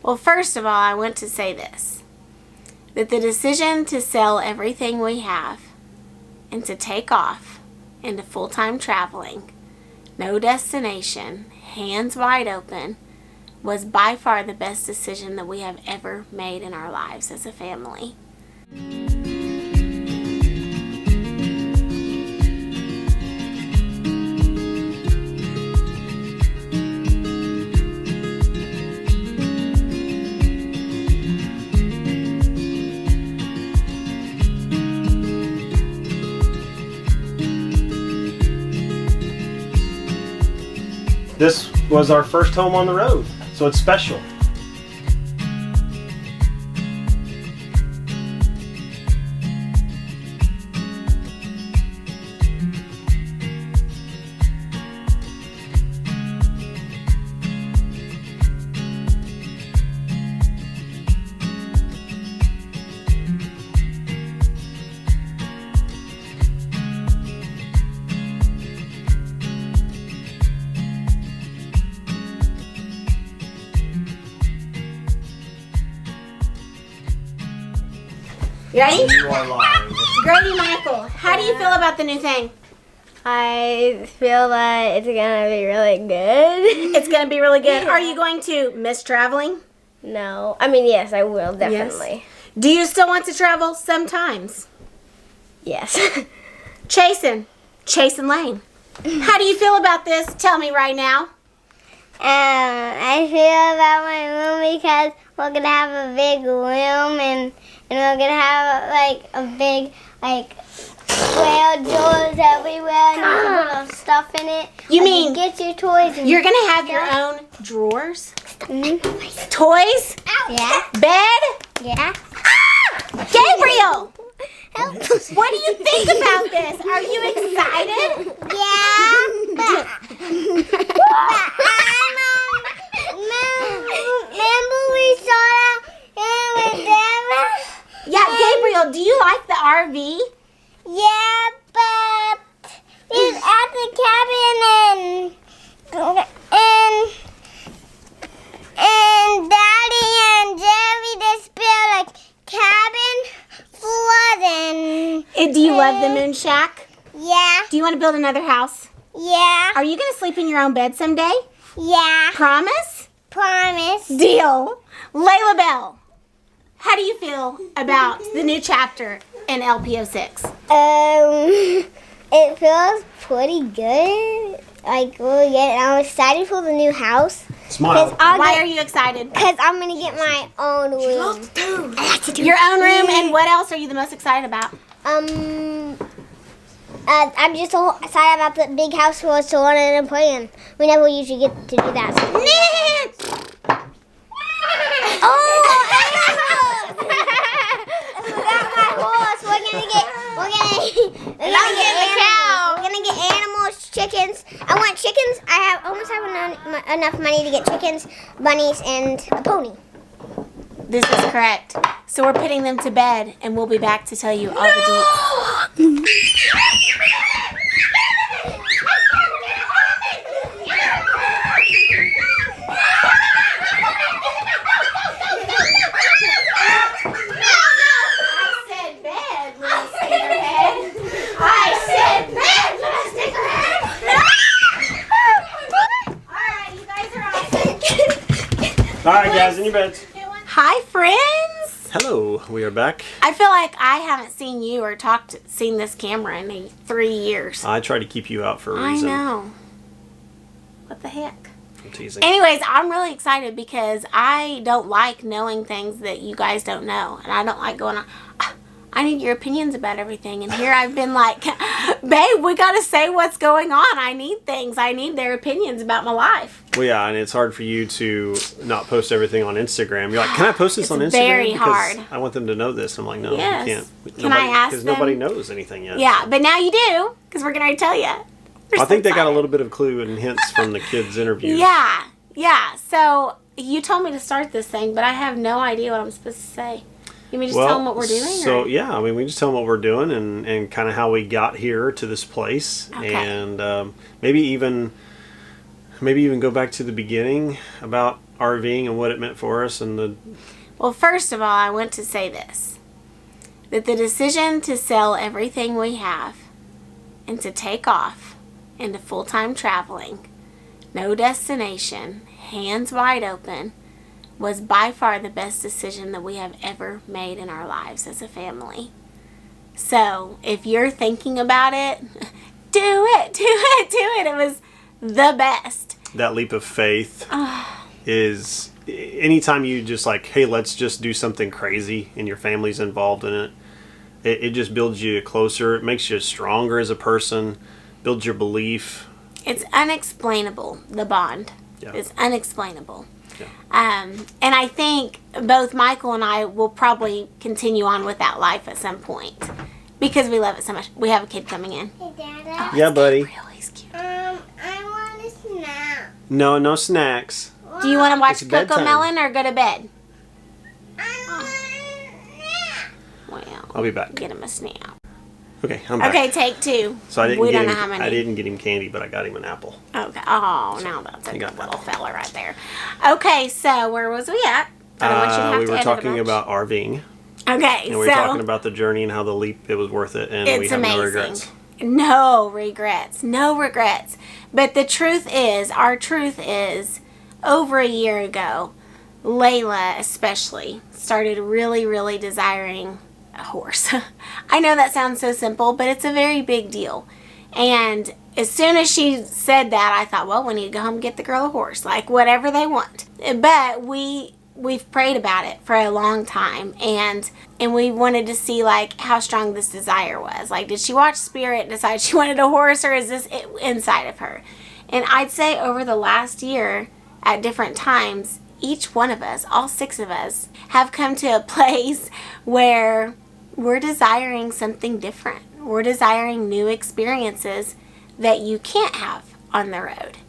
Well, first of all, I want to say this. That the decision to sell everything we have and to take off into full-time traveling, no destination, hands wide open, was by far the best decision that we have ever made in our lives as a family. This was our first home on the road, so it's special. You ready? You are live. Grady Michael, how do you feel about the new thing? I feel that it's gonna be really good. It's going to be really good. Are you going to miss traveling? No. I mean, yes, I will, definitely. Do you still want to travel sometimes? Yes. Chase and Laine. How do you feel about this? Tell me right now. I feel about my room because we're gonna have a big room and we're gonna have like a big square doors everywhere and there's little stuff in it. You mean get your toys? And you're gonna have your own drawers? Mhm. Toys? Yeah. Bed? Yeah. Gabriel! Help. What do you think about this? Are you excited? Yeah. Remember we saw that with Dara? Yeah, Gabriel, do you like the RV? Yeah, but he's at the cabin and Daddy and Jerry just built a cabin for us and Do you love the Moonshack? yeah, Do you want to build another house? yeah, Are you going to sleep in your own bed someday? yeah, Promise? promise. Deal. Layla Bell, how do you feel about the new chapter in LPO6? It feels pretty good. Like really good. And I'm excited for the new house. Smile. Why are you excited? Because I'm gonna get my own room. Your own room, and what else are you the most excited about? I'm just so excited about the big house for us to run in and play in. We never usually get to do that. Oh, got my horse. We're gonna get animals, chickens. I want chickens. I almost have enough money to get chickens, bunnies, and a pony. This is correct. So we're putting them to bed, and we'll be back to tell you all the deets. All right, guys, in your beds. Hi, friends. Hello, we are back. I feel like I haven't seen you or seen this camera in 3 years. I try to keep you out for a I reason. know. What the heck? I'm teasing. Anyways, I'm really excited because I don't like knowing things that you guys don't know. And I don't like going on, I need your opinions about everything. And here I've been like, babe, we got to say what's going on. I need things. I need their opinions about my life. Well, yeah, and it's hard for you to not post everything on Instagram. You're like, can I post this on Instagram? Very because hard. I want them to know this. I'm like, no, Yes. you can't. Can I ask Because them? nobody knows anything yet. Yeah, but now you do because we're going to tell you. I think they got a little bit of clue and hints from the kids' interviews. Yeah. So you told me to start this thing, but I have no idea what I'm supposed to say. You mean just tell them what we're doing? So, or? yeah, I mean, we just tell them what we're doing and kind of how we got here to this place. Okay. And maybe even go back to the beginning about RVing and what it meant for us and the... Well, first of all, I want to say this. That the decision to sell everything we have and to take off into full-time traveling, no destination, hands wide open, was by far the best decision that we have ever made in our lives as a family. So, if you're thinking about it, do it, do it, do it. It was the best. That leap of faith is anytime you just like, hey, let's just do something crazy and your family's involved in it. It just builds you closer. It makes you stronger as a person, builds your belief. It's unexplainable, the bond. Yeah. It's unexplainable. Yeah. And I think both Michael and I will probably continue on with that life at some point because we love it so much. We have a kid coming in. Hey, Dada. Yeah, buddy. Really cute. I want a snack. No snacks. Do you want to watch It's bedtime. Coco Melon or go to bed? I want a snack. Well, I'll be back. get him a snack. Okay, I'm back. Okay, take two. So I didn't we get don't him, know how many. I didn't get him candy, but I got him an apple. Okay. Oh, now that's a You good got little fella right there. Okay, so where was we at? I don't want you to have we to were edit a talking bunch. about RVing, Okay, and so we were talking about the journey and how the leap, it was worth it, and we it's have amazing. no regrets. No regrets. No regrets. But the truth is, our truth is, over a year ago, Layla especially started really, really desiring a horse. I know that sounds so simple, but it's a very big deal. And as soon as she said that, I thought, well, we need to go home and get the girl a horse, like whatever they want. But we've prayed about it for a long time, and we wanted to see like how strong this desire was. Like, did she watch Spirit and decide she wanted a horse, or is this inside of her? And I'd say over the last year, at different times, each one of us, all 6 of us, have come to a place where we're desiring something different. We're desiring new experiences that you can't have on the road.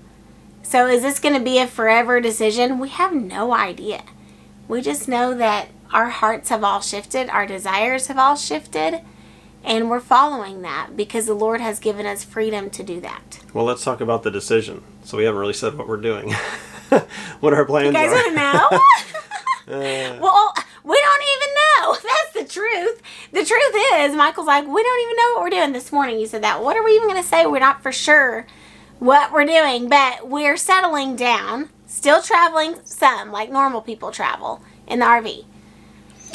So is this going to be a forever decision? We have no idea. We just know that our hearts have all shifted, our desires have all shifted, and we're following that because the Lord has given us freedom to do that. Well, let's talk about the decision. So we haven't really said what we're doing. What our plans You guys are. want to know? Well, we don't even know. That's the truth. The truth is, Michael's like, we don't even know what we're doing this morning. You said that. What are we even going to say? We're not for sure what we're doing, but we're settling down, still traveling some, like normal people travel in the RV.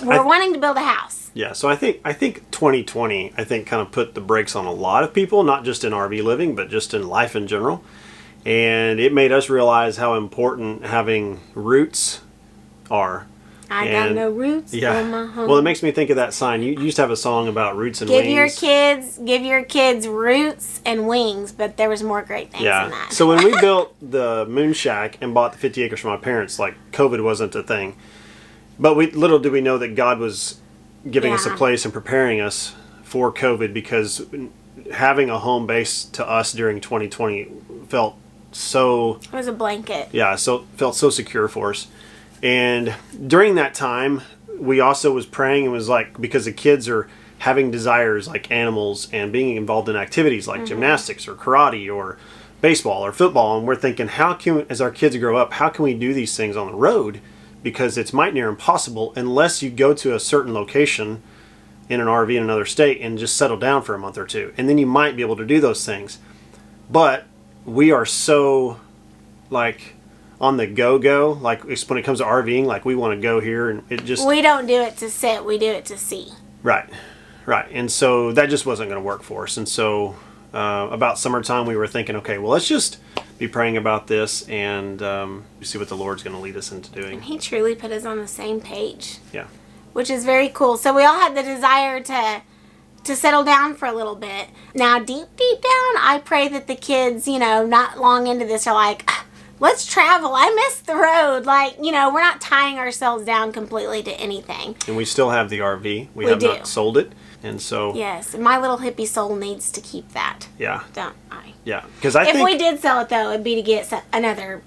We're wanting to build a house. Yeah, so I think 2020, kind of put the brakes on a lot of people, not just in RV living, but just in life in general. And it made us realize how important having roots are. I got no roots on my home. Well, it makes me think of that sign. You used to have a song about roots and give wings. Give your kids roots and wings, but there was more great things than that. So when we built the Moonshack and bought the 50 acres from my parents, like COVID wasn't a thing. But little did we know that God was giving us a place and preparing us for COVID, because having a home base to us during 2020 felt so... It was a blanket. Yeah, so felt so secure for us. And during that time, we also was praying and was like, because the kids are having desires like animals and being involved in activities like gymnastics or karate or baseball or football. And we're thinking, how can, as our kids grow up, how can we do these things on the road? Because it's might near impossible unless you go to a certain location in an RV in another state and just settle down for a month or two. And then you might be able to do those things. But we are so like on the go, like when it comes to RVing, like we want to go here, and it just... We don't do it to sit, we do it to see. Right. And so that just wasn't going to work for us. And so about summertime, we were thinking, okay, well, let's just be praying about this and see what the Lord's going to lead us into doing. And He truly put us on the same page. Yeah. Which is very cool. So we all had the desire to settle down for a little bit. Now, deep down, I pray that the kids, not long into this are like, let's travel. I miss the road. Like, we're not tying ourselves down completely to anything. And we still have the RV. We have not sold it. And so... Yes. My little hippie soul needs to keep that. Yeah. Don't I? Yeah. Because I think... If we did sell it, though, it'd be to get another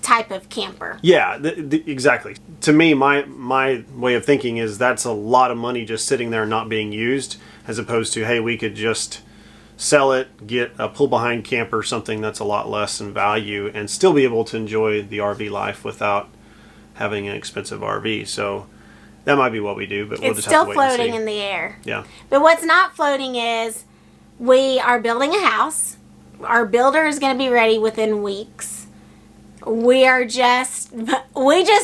type of camper. Yeah, exactly. To me, my way of thinking is that's a lot of money just sitting there and not being used, as opposed to, hey, we could just sell it, get a pull-behind camper, something that's a lot less in value, and still be able to enjoy the RV life without having an expensive RV. So that might be what we do, but we'll It's just still have to wait and floating see. in the air. Yeah. But what's not floating is we are building a house. Our builder is going to be ready within weeks. We just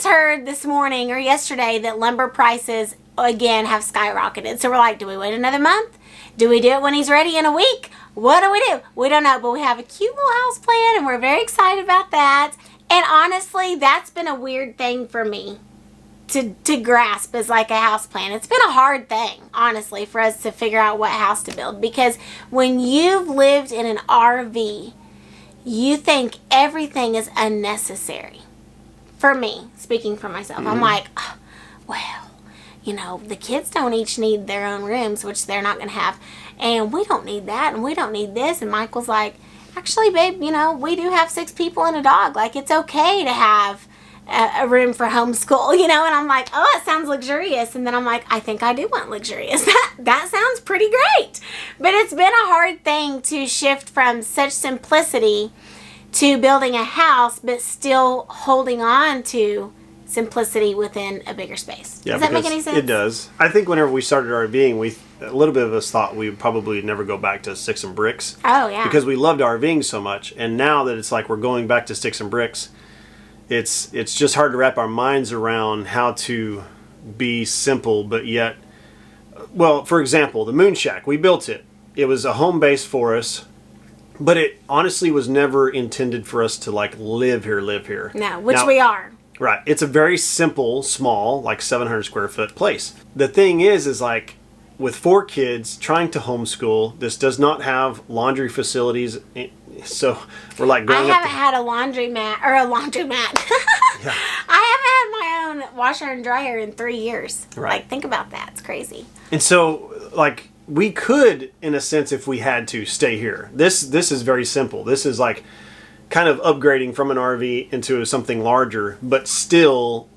heard this morning or yesterday that lumber prices again have skyrocketed. So we're like, do we wait another month? Do we do it when he's ready in a week? What do we do? We don't know, but we have a cute little house plan and we're very excited about that. And honestly, that's been a weird thing for me to grasp as like a house plan. It's been a hard thing, honestly, for us to figure out what house to build, because when you've lived in an RV, you think everything is unnecessary. For me, speaking for myself, I'm like, oh, well, you know, the kids don't each need their own rooms, which they're not going to have, and we don't need that, and we don't need this. And Michael's like, actually, babe, you know, we do have 6 people and a dog. Like, it's okay to have a room for homeschool, you know. And I'm like, oh, it sounds luxurious. And then I'm like, I think I do want luxurious. That sounds pretty great. But it's been a hard thing to shift from such simplicity to building a house, but still holding on to simplicity within a bigger space. Yeah, does that make any sense? It does. I think whenever we started RVing, a little bit of us thought we would probably never go back to sticks and bricks. Oh, yeah. Because we loved RVing so much. And now that it's like we're going back to sticks and bricks, it's just hard to wrap our minds around how to be simple, but yet, well, for example, the Moonshack, we built it. It was a home base for us, but it honestly was never intended for us to like live here. No, which Now, we are. Right. It's a very simple, small, like 700 square foot place. The thing is like with 4 kids trying to homeschool, this does not have laundry facilities. So we're like going I haven't had a laundromat. Yeah. I haven't had my own washer and dryer in 3 years. Right. Like, think about that. It's crazy. And so, like, we could, in a sense, if we had to, stay here. This is very simple. This is like kind of upgrading from an RV into something larger, but still,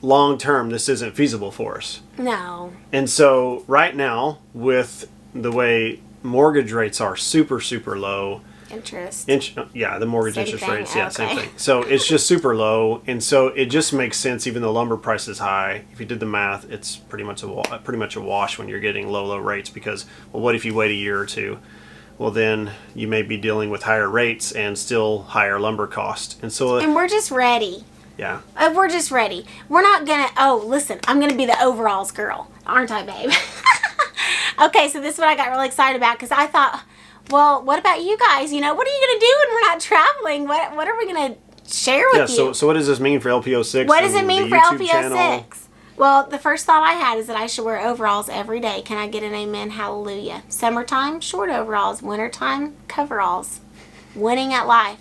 long term, this isn't feasible for us. No. And so, right now, with the way mortgage rates are super, super low. Interest. The mortgage Same interest thing? rates, yeah, same Okay. thing. So it's just super low, and so it just makes sense. Even though lumber price is high, if you did the math, it's pretty much a wash when you're getting low rates. Because, well, what if you wait a year or two? Well, then you may be dealing with higher rates and still higher lumber cost. And so, And we're just ready. yeah, We're just ready. We're not gonna. Oh, listen, I'm gonna be the overalls girl, aren't I, babe? Okay, so this is what I got really excited about, because I thought, well, what about you guys? You know, what are you going to do when we're not traveling? What are we going to share with you? So what does this mean for LPO6? What does it and mean the for YouTube channel? LPO6? Well, the first thought I had is that I should wear overalls every day. Can I get an amen? Hallelujah. Summertime, short overalls. Wintertime, coveralls. Winning at life.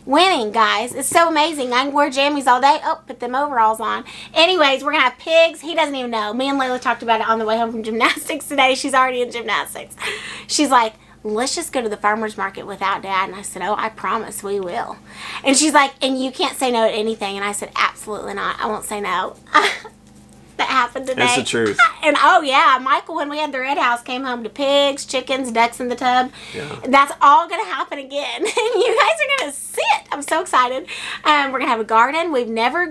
Winning, guys. It's so amazing. I can wear jammies all day. Oh, put them overalls on. Anyways, we're going to have pigs. He doesn't even know. Me and Layla talked about it on the way home from gymnastics today. She's already in gymnastics. She's like, let's just go to the farmer's market without Dad. And I said, oh, I promise we will. And she's like, and you can't say no to anything. And I said, absolutely not. I won't say no. That happened today. That's the truth. And oh yeah, Michael, when we had the red house, came home to pigs, chickens, ducks in the tub. Yeah. That's all going to happen again. And you guys are going to see it. I'm so excited. We're going to have a garden. We've never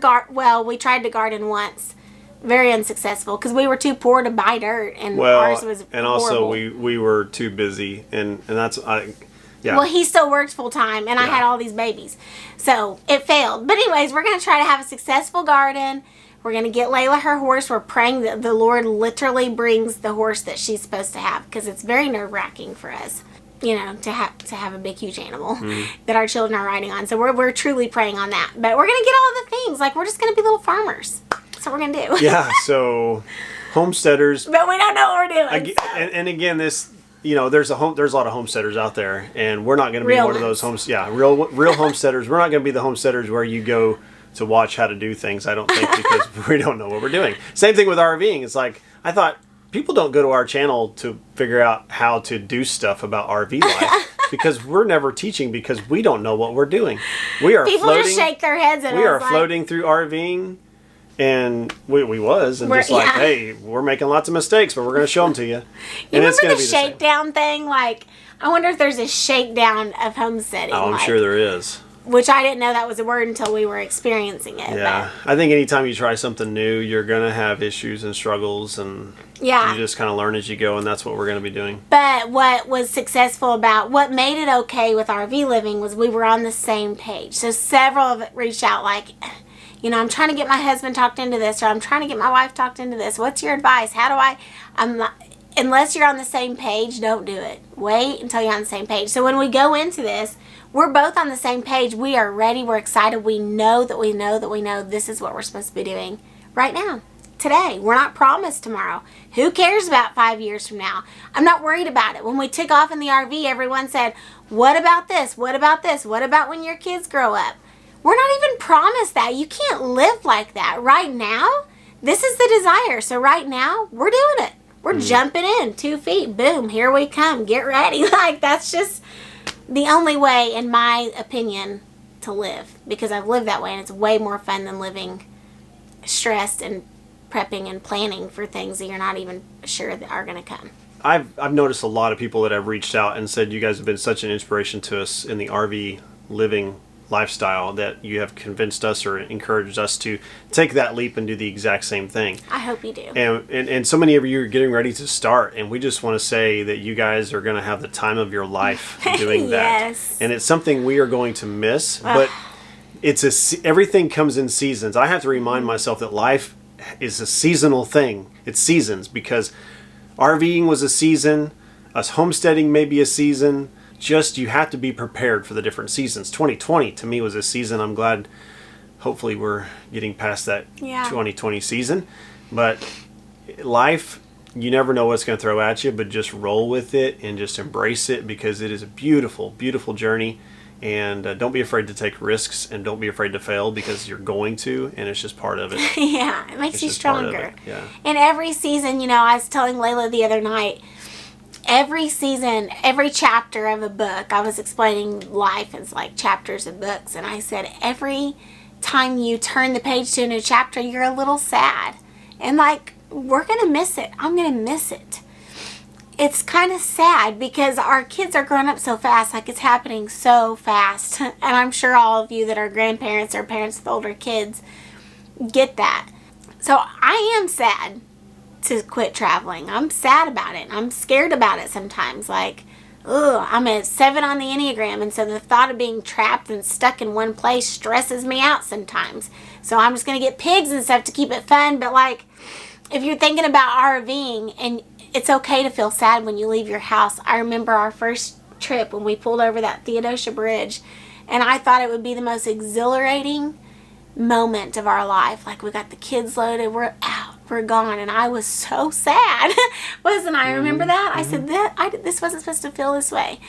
we tried to garden once. Very unsuccessful because we were too poor to buy dirt, and ours was and also horrible. we were too busy, and that's yeah. Well, he still worked full time, and I had all these babies, so it failed. But anyways, we're going to try to have a successful garden. We're going to get Layla her horse. We're praying that the Lord literally brings the horse that she's supposed to have, because it's very nerve-wracking for us, you know, to have a big, huge animal that our children are riding on. So we're truly praying on that. But we're going to get all the things. Like, we're just going to be little farmers. That's what we're going to do. Yeah, so homesteaders. But we don't know what we're doing. And again, this, you know, there's a lot of homesteaders out there, and we're not going to be Real one of ones. those real homesteaders. We're not going to be the homesteaders where you go to watch how to do things, I don't think, because we don't know what we're doing. Same thing with RVing. It's like, I thought people don't go to our channel to figure out how to do stuff about RV life because we're never teaching, because we don't know what we're doing. We are People floating. just shake their heads at us. We are like, floating through RVing, and we was, and just like, hey, we're making lots of mistakes, but we're going to show them to you. You And it's remember going the to be the same. shakedown thing? Like, I wonder if there's a shakedown of homesteading. Oh, I'm like, sure there is. which I didn't know that was a word until we were experiencing it. Yeah, I think anytime you try something new, you're going to have issues and struggles, and Yeah. you just kind of learn as you go, and that's what we're going to be doing. But what was successful about, what made it okay with RV living was we were on the same page. So several of it reached out like, you know, I'm trying to get my husband talked into this, or I'm trying to get my wife talked into this. What's your advice? How do I'm not, unless you're on the same page, don't do it. Wait until you're on the same page. So when we go into this, we're both on the same page. We are ready. We're excited. We know this is what we're supposed to be doing right now, today. We're not promised tomorrow. Who cares about 5 years from now? I'm not worried about it. When we took off in the RV, everyone said, what about this? What about this? What about when your kids grow up? We're not even promised that. You can't live like that. Right now, this is the desire. So right now, we're doing it. We're jumping in 2 feet. Boom, here we come. Get ready. Like, that's just the only way, in my opinion, to live. Because I've lived that way, and it's way more fun than living stressed and prepping and planning for things that you're not even sure that are going to come. I've noticed a lot of people that have reached out and said you guys have been such an inspiration to us in the RV living lifestyle that you have convinced us or encouraged us to take that leap and do the exact same thing. I hope you do. And so many of you are getting ready to start, and we just want to say that you guys are going to have the time of your life doing that. Yes. And it's something we are going to miss, but everything comes in seasons. I have to remind myself that life is a seasonal thing. It's seasons, because RVing was a season, us homesteading may be a season. Just, you have to be prepared for the different seasons. 2020 to me was a season. I'm glad, hopefully we're getting past that 2020 season. But life, you never know what's going to throw at you, but just roll with it and just embrace it, because it is a beautiful, beautiful journey. And don't be afraid to take risks, and don't be afraid to fail, because you're going to, and it's just part of it. Yeah, it makes you stronger. Yeah. And every season, you know, I was telling Layla the other night, every season, every chapter of a book, I was explaining life as like chapters of books, and I said every time you turn the page to a new chapter, you're a little sad. And like, we're going to miss it. I'm going to miss it. It's kind of sad because our kids are growing up so fast, like it's happening so fast. And I'm sure all of you that are grandparents or parents with older kids get that. So I am sad to quit traveling. I'm sad about it. I'm scared about it sometimes. Like, I'm a 7 on the Enneagram, and so the thought of being trapped and stuck in one place stresses me out sometimes. So I'm just going to get pigs and stuff to keep it fun. But like, if you're thinking about RVing, and it's okay to feel sad when you leave your house. I remember our first trip when we pulled over that Theodosia Bridge, and I thought it would be the most exhilarating moment of our life. Like, we got the kids loaded, we're out, we're gone, and I was so sad. Wasn't I? Remember that? I said, this wasn't supposed to feel this way.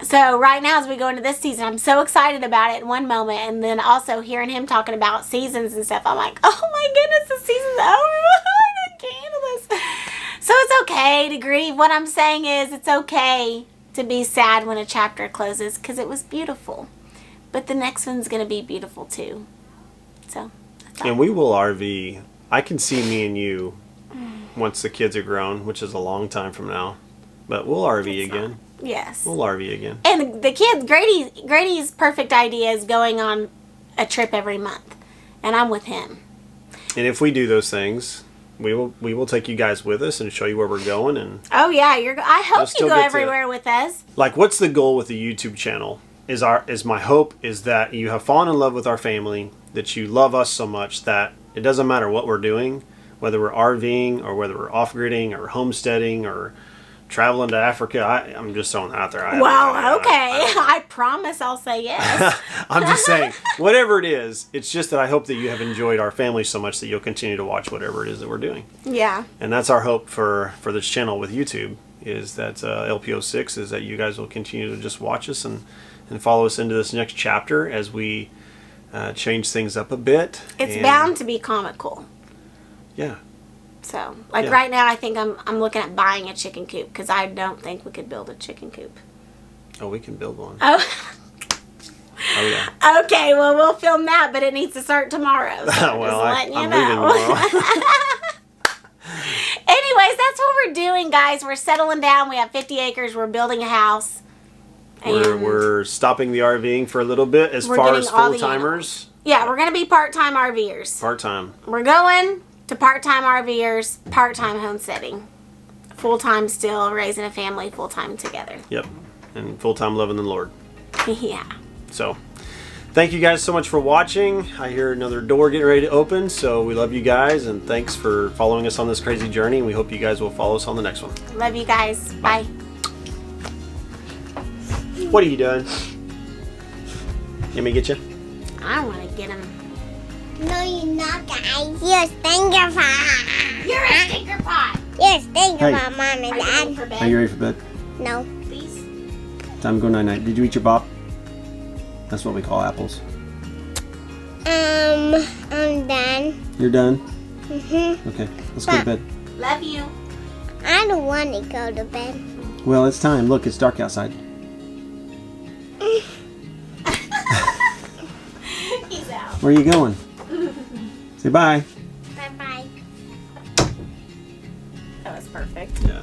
So right now, as we go into this season, I'm so excited about it in one moment, and then also hearing him talking about seasons and stuff, I'm like, oh my goodness, the season's over. I can't handle this. So it's okay to grieve. What I'm saying is, it's okay to be sad when a chapter closes, because it was beautiful. But the next one's going to be beautiful too. So. And we will RV. I can see me and you once the kids are grown, which is a long time from now. But we'll RV again. Yes. We'll RV again. And the kids, Grady's perfect idea is going on a trip every month. And I'm with him. And if we do those things, we will take you guys with us and show you where we're going. And oh yeah, I hope you go everywhere with us. Like, what's the goal with the YouTube channel? Is my hope is that you have fallen in love with our family, that you love us so much that it doesn't matter what we're doing, whether we're RVing or whether we're off-gridding or homesteading or traveling to Africa. I'm just throwing that out there. Well, okay. I promise I'll say yes. I'm just saying, whatever it is, it's just that I hope that you have enjoyed our family so much that you'll continue to watch whatever it is that we're doing. Yeah. And that's our hope for this channel with YouTube, is that LPO6 is that you guys will continue to just watch us and follow us into this next chapter as we change things up a bit. It's bound to be comical. Yeah. So, like right now, I think I'm looking at buying a chicken coop, because I don't think we could build a chicken coop. Oh, we can build one. Oh. Oh yeah. Okay, well we'll film that, but it needs to start tomorrow. So well, I'm leaving tomorrow. Anyways, that's what we're doing, guys. We're settling down. We have 50 acres. We're building a house. And We're stopping the RVing for a little bit as We're far getting as all the full-timers. yeah, we're going to be part-time RVers. Part-time. We're going to part-time RVers, part-time homesteading. Full-time still raising a family, full-time together. Yep. And full-time loving the Lord. Yeah. So, thank you guys so much for watching. I hear another door getting ready to open, so we love you guys, and thanks for following us on this crazy journey, and we hope you guys will follow us on the next one. Love you guys. Bye. What are you doing? Let me get you? I want to get him. No, you're not, guys. You're a stinker pot. You're a stinker pot. You're a stinker Hey. pot, Mom and Are you ready Dad. for bed? Are you ready for bed? No. Please. Time to go night-night. Did you eat your bop? That's what we call apples. I'm done. You're done? Mm-hmm. Okay, let's go to bed. Love you. I don't want to go to bed. Well, it's time. Look, it's dark outside. He's out. Where are you going? Say bye. Bye-bye. That was perfect. Yeah.